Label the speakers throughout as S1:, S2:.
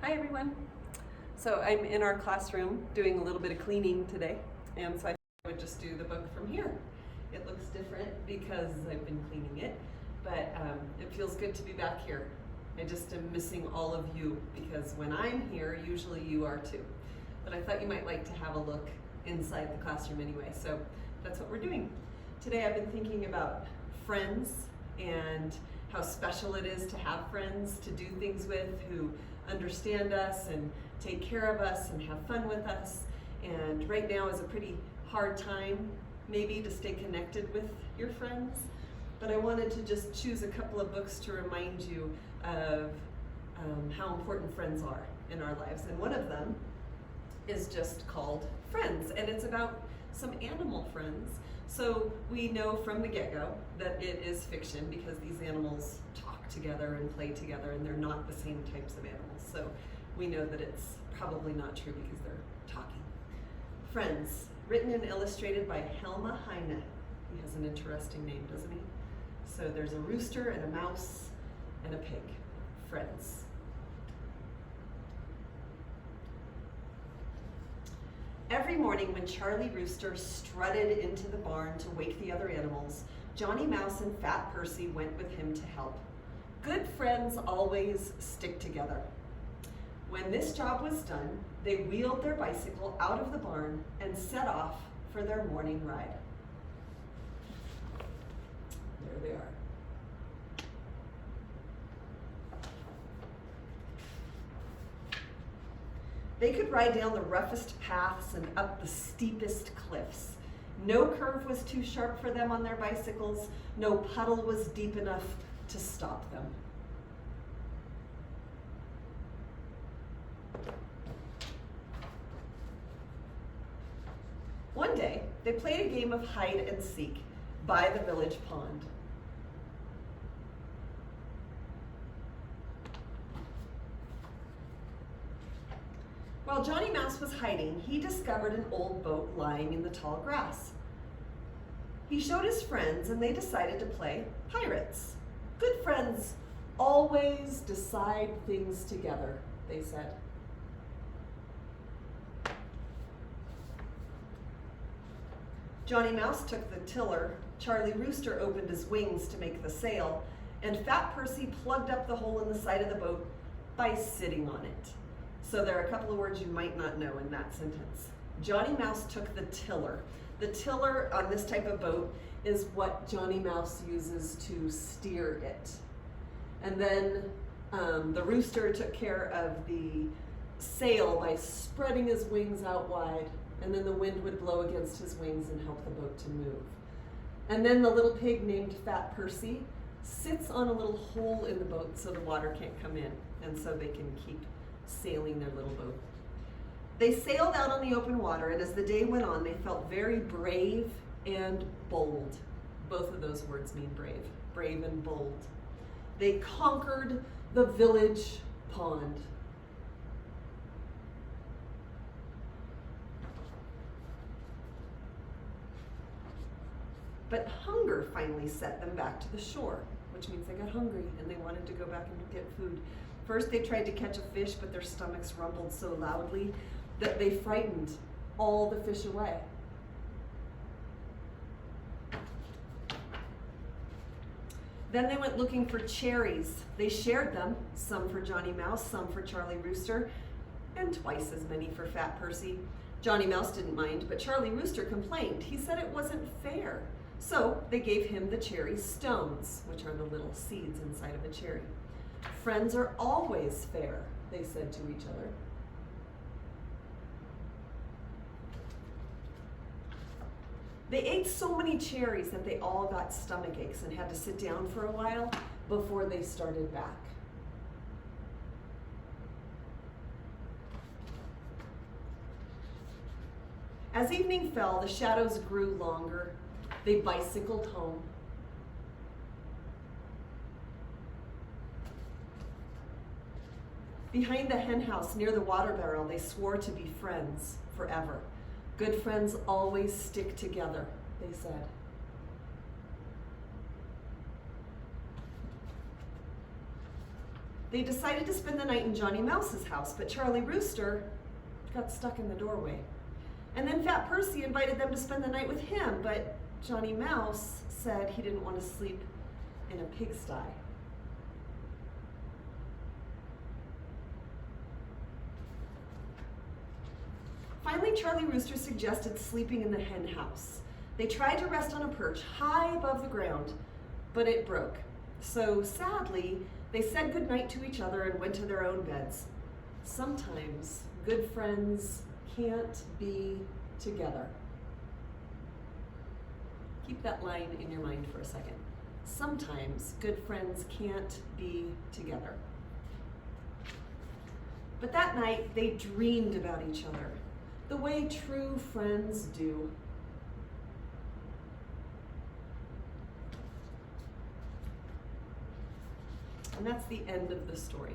S1: Hi everyone. So I'm in our classroom doing a little bit of cleaning today, and so I thought I would just do the book from here. It looks different because I've been cleaning it, but it feels good to be back here. I just am missing all of you because when I'm here, usually you are too. But I thought you might like to have a look inside the classroom anyway, so that's what we're doing. Today I've been thinking about friends and how special it is to have friends to do things with who understand us and take care of us and have fun with us. And right now is a pretty hard time maybe to stay connected with your friends. But I wanted to just choose a couple of books to remind you of how important friends are in our lives. And one of them is just called Friends, and it's about some animal friends. So we know from the get-go that it is fiction because these animals talk together and play together, and they're not the same types of animals. So we know that it's probably not true because they're talking. Friends, written and illustrated by Helma Heine. He has an interesting name, doesn't he? So there's a rooster and a mouse and a pig. Friends. Every morning when Charlie Rooster strutted into the barn to wake the other animals, Johnny Mouse and Fat Percy went with him to help. Good friends always stick together. When this job was done, they wheeled their bicycle out of the barn and set off for their morning ride. There they are. They could ride down the roughest paths and up the steepest cliffs. No curve was too sharp for them on their bicycles. No puddle was deep enough to stop them. One day, they played a game of hide and seek by the village pond. While Johnny Mouse was hiding, he discovered an old boat lying in the tall grass. He showed his friends and they decided to play pirates. Good friends always decide things together, they said. Johnny Mouse took the tiller, Charlie Rooster opened his wings to make the sail, and Fat Percy plugged up the hole in the side of the boat by sitting on it. So there are a couple of words you might not know in that sentence. Johnny Mouse took the tiller. The tiller on this type of boat is what Johnny Mouse uses to steer it. And then the rooster took care of the sail by spreading his wings out wide, and then the wind would blow against his wings and help the boat to move. And then the little pig named Fat Percy sits on a little hole in the boat so the water can't come in, and so they can keep sailing their little boat. They sailed out on the open water, and as the day went on, they felt very brave and bold. Both of those words mean brave and bold. They conquered the village pond. But hunger finally set them back to the shore, which means they got hungry and they wanted to go back and get food. First, they tried to catch a fish, but their stomachs rumbled so loudly that they frightened all the fish away. Then they went looking for cherries. They shared them, some for Johnny Mouse, some for Charlie Rooster, and twice as many for Fat Percy. Johnny Mouse didn't mind, but Charlie Rooster complained. He said it wasn't fair. So they gave him the cherry stones, which are the little seeds inside of a cherry. Friends are always fair, they said to each other. They ate so many cherries that they all got stomach aches and had to sit down for a while before they started back. As evening fell, the shadows grew longer. They bicycled home. Behind the hen house near the water barrel, they swore to be friends forever. Good friends always stick together, they said. They decided to spend the night in Johnny Mouse's house, but Charlie Rooster got stuck in the doorway. And then Fat Percy invited them to spend the night with him, but Johnny Mouse said he didn't want to sleep in a pigsty. Finally, Charlie Rooster suggested sleeping in the hen house. They tried to rest on a perch high above the ground, but it broke. So sadly, they said goodnight to each other and went to their own beds. Sometimes good friends can't be together. Keep that line in your mind for a second. Sometimes good friends can't be together. But that night, they dreamed about each other, the way true friends do. And that's the end of the story.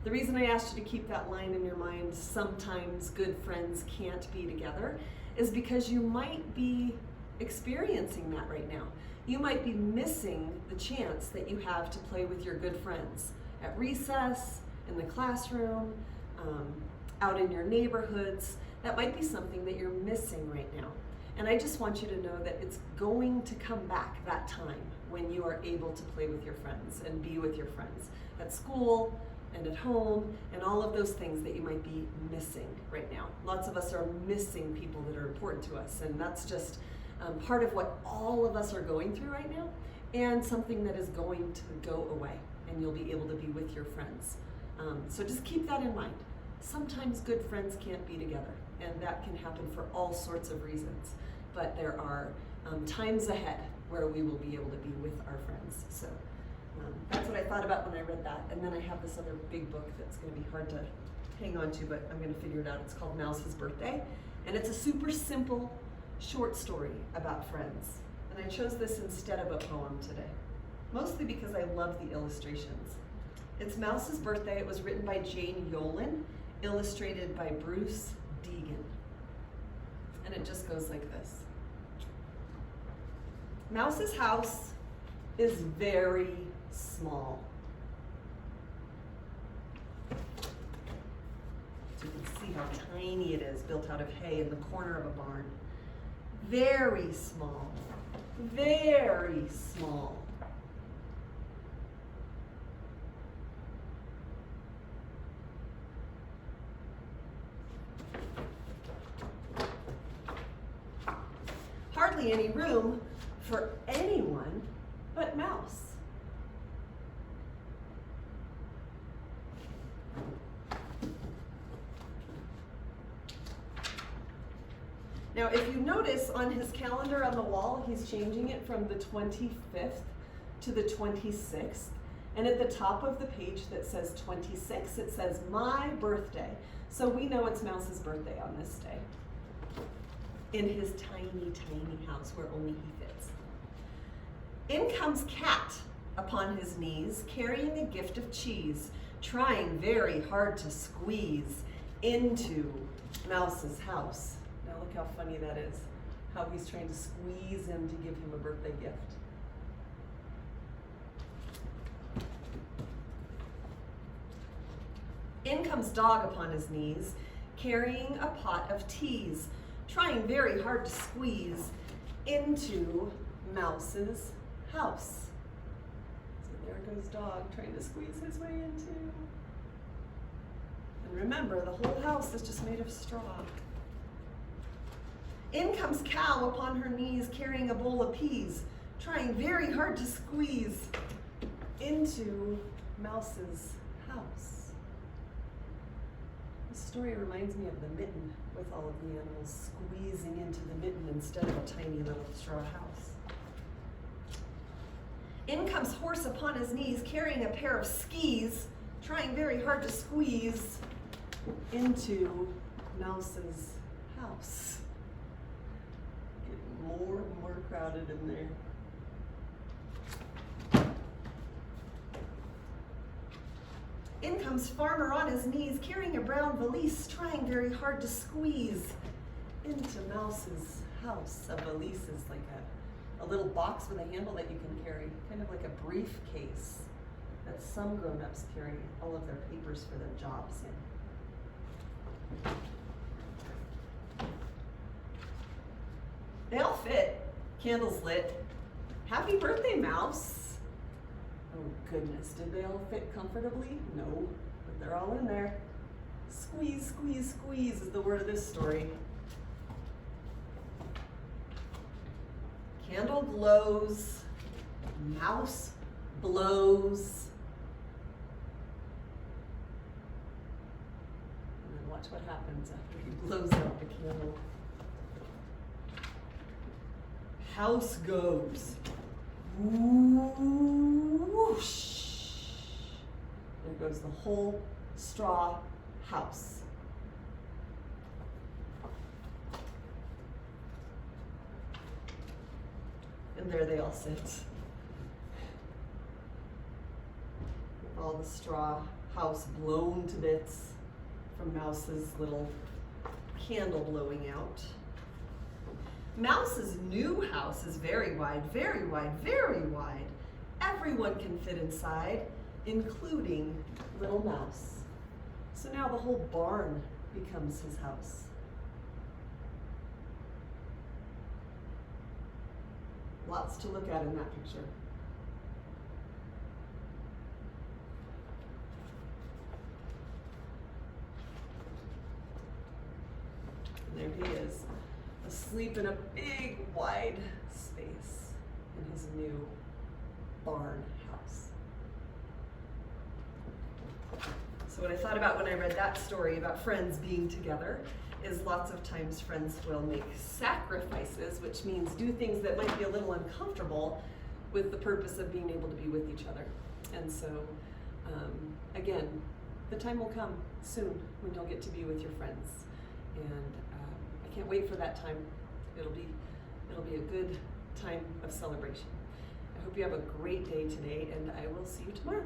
S1: The reason I asked you to keep that line in your mind, sometimes good friends can't be together, is because you might be experiencing that right now. You might be missing the chance that you have to play with your good friends at recess, in the classroom, out in your neighborhoods. That might be something that you're missing right now. And I just want you to know that it's going to come back, that time when you are able to play with your friends and be with your friends at school and at home and all of those things that you might be missing right now. Lots of us are missing people that are important to us, and that's just part of what all of us are going through right now, and something that is going to go away, and you'll be able to be with your friends. So just keep that in mind. Sometimes good friends can't be together, and that can happen for all sorts of reasons. But there are times ahead where we will be able to be with our friends. So that's what I thought about when I read that. And then I have this other big book that's going to be hard to hang on to, but I'm going to figure it out. It's called Mouse's Birthday, and it's a super simple, short story about friends. And I chose this instead of a poem today, mostly because I love the illustrations. It's Mouse's Birthday. It was written by Jane Yolen, illustrated by Bruce Deegan. And it just goes like this. Mouse's house is very small. So you can see how tiny it is, built out of hay in the corner of a barn. Very small, very small. Hardly any room for anyone but Mouse. Now, if you notice on his calendar on the wall, he's changing it from the 25th to the 26th. And at the top of the page that says 26, it says my birthday. So we know it's Mouse's birthday on this day, in his tiny, tiny house where only he fits. In comes Cat upon his knees, carrying a gift of cheese, trying very hard to squeeze into Mouse's house. Now look how funny that is, how he's trying to squeeze in to give him a birthday gift. In comes Dog upon his knees, carrying a pot of teas, trying very hard to squeeze into Mouse's house. So there goes Dog trying to squeeze his way into. And remember, the whole house is just made of straw. In comes Cow upon her knees, carrying a bowl of peas, trying very hard to squeeze into Mouse's house. This story reminds me of the mitten, with all of the animals squeezing into the mitten instead of a tiny little straw house. In comes Horse upon his knees, carrying a pair of skis, trying very hard to squeeze into Mouse's house. Getting more and more crowded in there. In comes Farmer on his knees, carrying a brown valise, trying very hard to squeeze into Mouse's house. A valise is like a little box with a handle that you can carry, kind of like a briefcase. that some grown-ups carry all of their papers for their jobs in. They all fit. Candles lit. Happy birthday, Mouse. Oh goodness, did they all fit comfortably? No, but they're all in there. Squeeze, squeeze, squeeze is the word of this story. Candle glows, mouse blows. And then watch what happens after he blows out the candle. House goes. Whoosh. There goes the whole straw house. And there they all sit. With all the straw house blown to bits from Mouse's little candle blowing out. Mouse's new house is very wide, very wide, very wide. Everyone can fit inside, including little Mouse. So now the whole barn becomes his house. Lots to look at in that picture. And there he is, asleep in a big, wide space in his new barn house. So what I thought about when I read that story about friends being together is lots of times friends will make sacrifices, which means do things that might be a little uncomfortable with the purpose of being able to be with each other. And so, again, the time will come soon when you'll get to be with your friends. And I can't wait for that time. It'll be a good time of celebration. I hope you have a great day today, and I will see you tomorrow.